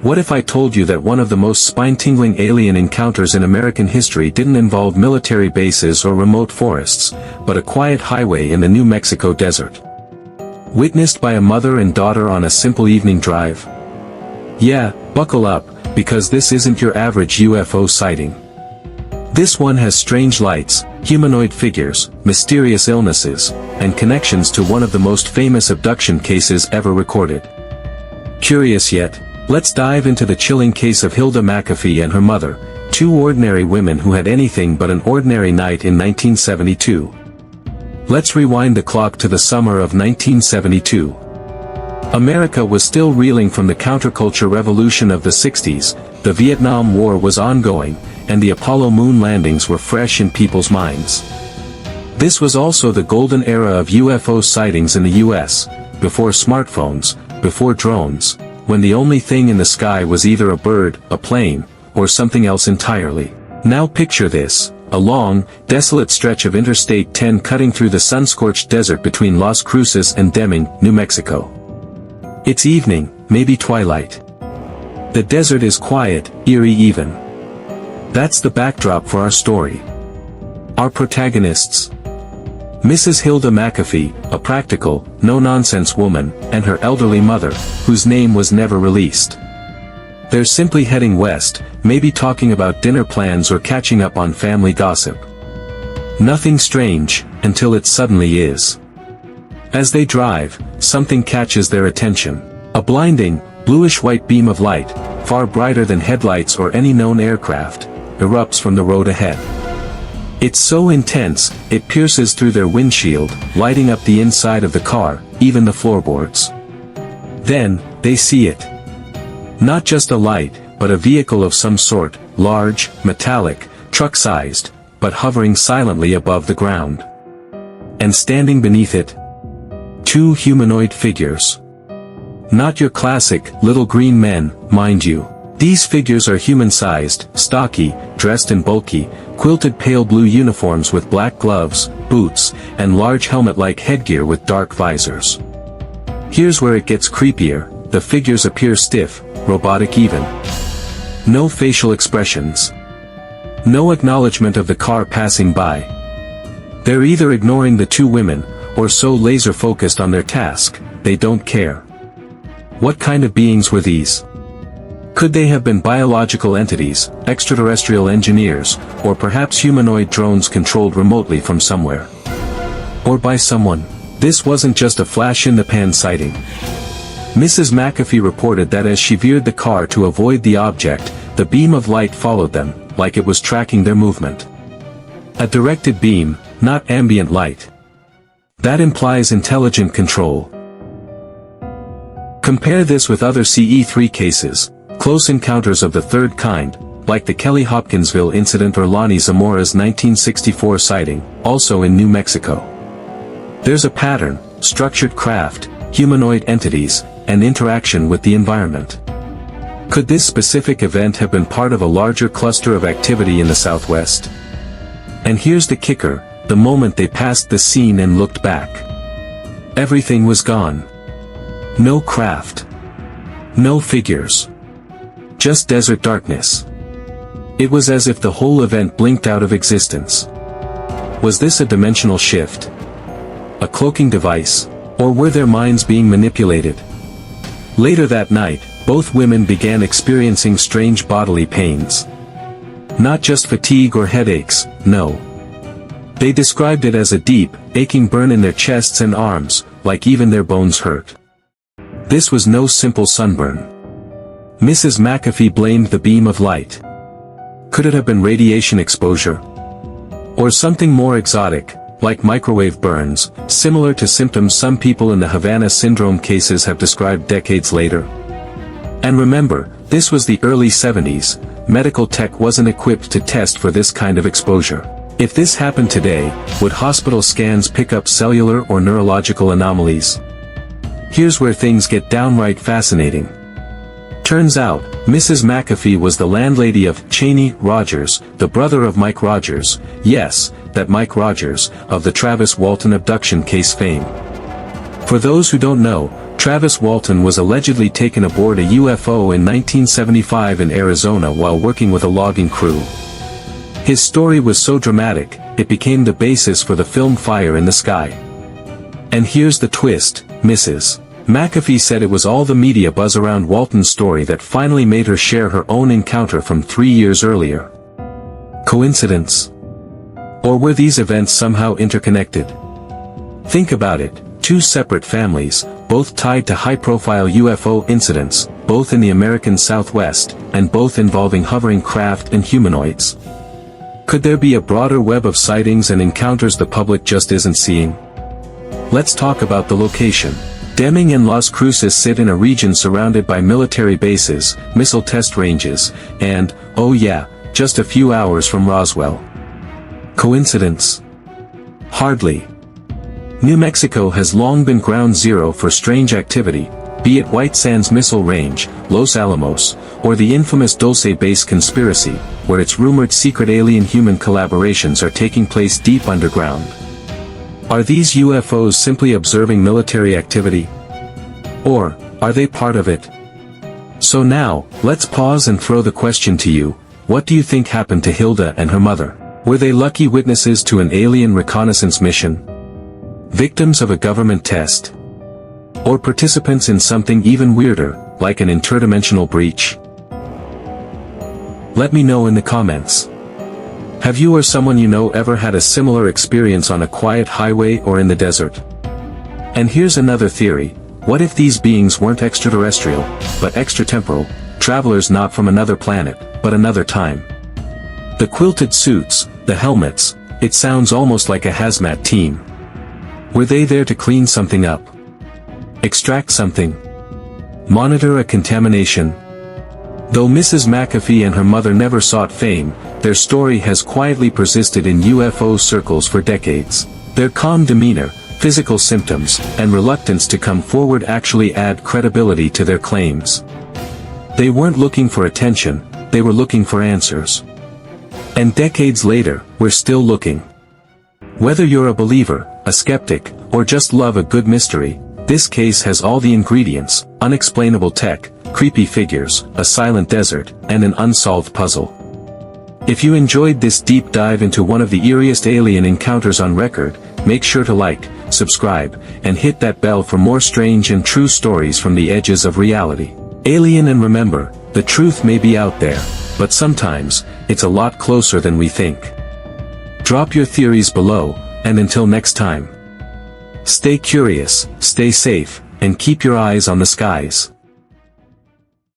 What if I told you that one of the most spine-tingling alien encounters in American history didn't involve military bases or remote forests, but a quiet highway in the New Mexico desert? Witnessed by a mother and daughter on a simple evening drive? Yeah, buckle up, because this isn't your average UFO sighting. This one has strange lights, humanoid figures, mysterious illnesses, and connections to one of the most famous abduction cases ever recorded. Curious yet? Let's dive into the chilling case of Hilda McAfee and her mother, two ordinary women who had anything but an ordinary night in 1972. Let's rewind the clock to the summer of 1972. America was still reeling from the counterculture revolution of the 60s, the Vietnam War was ongoing, and the Apollo moon landings were fresh in people's minds. This was also the golden era of UFO sightings in the US, before smartphones, before drones, when the only thing in the sky was either a bird, a plane, or something else entirely. Now picture this, a long, desolate stretch of Interstate 10 cutting through the sun-scorched desert between Las Cruces and Deming, New Mexico. It's evening, maybe twilight. The desert is quiet, eerie even. That's the backdrop for our story. Our protagonists: Mrs. Hilda McAfee, a practical, no-nonsense woman, and her elderly mother, whose name was never released. They're simply heading west, maybe talking about dinner plans or catching up on family gossip. Nothing strange, until it suddenly is. As they drive, something catches their attention. A blinding, bluish-white beam of light, far brighter than headlights or any known aircraft, erupts from the road ahead. It's so intense, it pierces through their windshield, lighting up the inside of the car, even the floorboards. Then, they see it. Not just a light, but a vehicle of some sort, large, metallic, truck-sized, but hovering silently above the ground. And standing beneath it, two humanoid figures. Not your classic, little green men, mind you. These figures are human-sized, stocky, dressed in bulky, quilted pale blue uniforms with black gloves, boots, and large helmet-like headgear with dark visors. Here's where it gets creepier: the figures appear stiff, robotic even. No facial expressions. No acknowledgement of the car passing by. They're either ignoring the two women, or so laser-focused on their task, they don't care. What kind of beings were these? Could they have been biological entities, extraterrestrial engineers, or perhaps humanoid drones controlled remotely from somewhere? Or by someone? This wasn't just a flash-in-the-pan sighting. Mrs. McAfee reported that as she veered the car to avoid the object, the beam of light followed them, like it was tracking their movement. A directed beam, not ambient light. That implies intelligent control. Compare this with other CE3 cases, close encounters of the third kind, like the Kelly Hopkinsville incident or Lonnie Zamora's 1964 sighting, also in New Mexico. There's a pattern: structured craft, humanoid entities, and interaction with the environment. Could this specific event have been part of a larger cluster of activity in the Southwest? And here's the kicker: the moment they passed the scene and looked back, everything was gone. No craft. No figures. Just desert darkness. It was as if the whole event blinked out of existence. Was this a dimensional shift? A cloaking device? Or were their minds being manipulated? Later that night, both women began experiencing strange bodily pains. Not just fatigue or headaches, no. They described it as a deep, aching burn in their chests and arms, like even their bones hurt. This was no simple sunburn. Mrs. McAfee blamed the beam of light. Could it have been radiation exposure? Or something more exotic, like microwave burns, similar to symptoms some people in the Havana syndrome cases have described decades later? And remember, this was the early 70s, medical tech wasn't equipped to test for this kind of exposure. If this happened today, would hospital scans pick up cellular or neurological anomalies? Here's where things get downright fascinating. Turns out, Mrs. McAfee was the landlady of Cheney Rogers, the brother of Mike Rogers, yes, that Mike Rogers, of the Travis Walton abduction case fame. For those who don't know, Travis Walton was allegedly taken aboard a UFO in 1975 in Arizona while working with a logging crew. His story was so dramatic, it became the basis for the film Fire in the Sky. And here's the twist, Mrs. McAfee said it was all the media buzz around Walton's story that finally made her share her own encounter from 3 years earlier. Coincidence? Or were these events somehow interconnected? Think about it, two separate families, both tied to high-profile UFO incidents, both in the American Southwest, and both involving hovering craft and humanoids. Could there be a broader web of sightings and encounters the public just isn't seeing? Let's talk about the location. Deming and Las Cruces sit in a region surrounded by military bases, missile test ranges, and, oh yeah, just a few hours from Roswell. Coincidence? Hardly. New Mexico has long been ground zero for strange activity, be it White Sands Missile Range, Los Alamos, or the infamous Dulce Base conspiracy, where it's rumored secret alien-human collaborations are taking place deep underground. Are these UFOs simply observing military activity? Or, are they part of it? So now, let's pause and throw the question to you, what do you think happened to Hilda and her mother? Were they lucky witnesses to an alien reconnaissance mission? Victims of a government test? Or participants in something even weirder, like an interdimensional breach? Let me know in the comments. Have you or someone you know ever had a similar experience on a quiet highway or in the desert? And here's another theory, what if these beings weren't extraterrestrial, but extratemporal, travelers not from another planet, but another time? The quilted suits, the helmets, it sounds almost like a hazmat team. Were they there to clean something up? Extract something? Monitor a contamination? Though Mrs. McAfee and her mother never sought fame, their story has quietly persisted in UFO circles for decades. Their calm demeanor, physical symptoms, and reluctance to come forward actually add credibility to their claims. They weren't looking for attention, they were looking for answers. And decades later, we're still looking. Whether you're a believer, a skeptic, or just love a good mystery, this case has all the ingredients: unexplainable tech, creepy figures, a silent desert, and an unsolved puzzle. If you enjoyed this deep dive into one of the eeriest alien encounters on record, make sure to like, subscribe, and hit that bell for more strange and true stories from the edges of reality. Alien, and remember, the truth may be out there, but sometimes, it's a lot closer than we think. Drop your theories below, and until next time. Stay curious, stay safe, and keep your eyes on the skies.